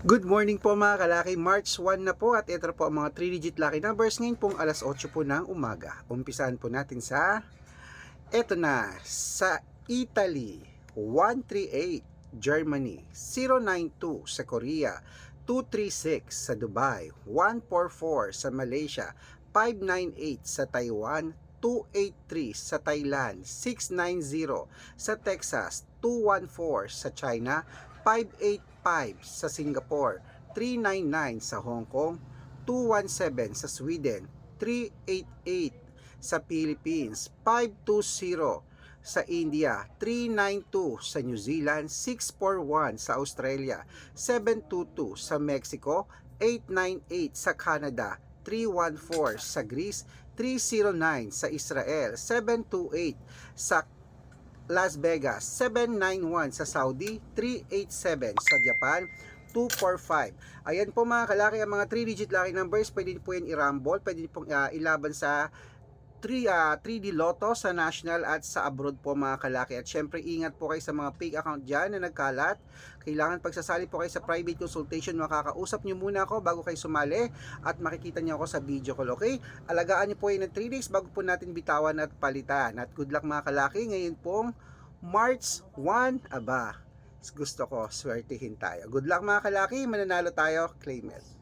Good morning po mga kalaki, March 1 na po at ito po ang mga 3-digit lucky numbers ngayon pong alas 8 po ng umaga. Umpisahan po natin sa, eto na, sa Italy, 138, Germany, 092 sa Korea, 236 sa Dubai, 144 sa Malaysia, 598 sa Taiwan, 283 sa Thailand, 690 sa Texas, 214 sa China, 585 sa Singapore, 399 sa Hong Kong, 217 sa Sweden, 388 sa Philippines, 520 sa India, 392 sa New Zealand, 641 sa Australia, 722 sa Mexico, 898 sa Canada, 314 sa Greece, 309 sa Israel, 728 sa Las Vegas, 791 sa Saudi, 387 sa Japan, 245. Ayan po mga kalaki, ang mga 3-digit lucky numbers, pwede po yan i-rumble, pwede po ilaban sa 3D Lotto sa national at sa abroad po mga kalaki. At syempre ingat po kayo sa mga fake account dyan na nagkalat. Kailangan pagsasali po kayo sa private consultation, makakausap nyo muna ako bago kayo sumali at makikita nyo ako sa video call, okay? Alagaan nyo po yun ng 3 days bago po natin bitawan at palitan. At good luck mga kalaki, ngayon pong March 1, aba, gusto ko swertihin tayo. Good luck mga kalaki, mananalo tayo, claim it.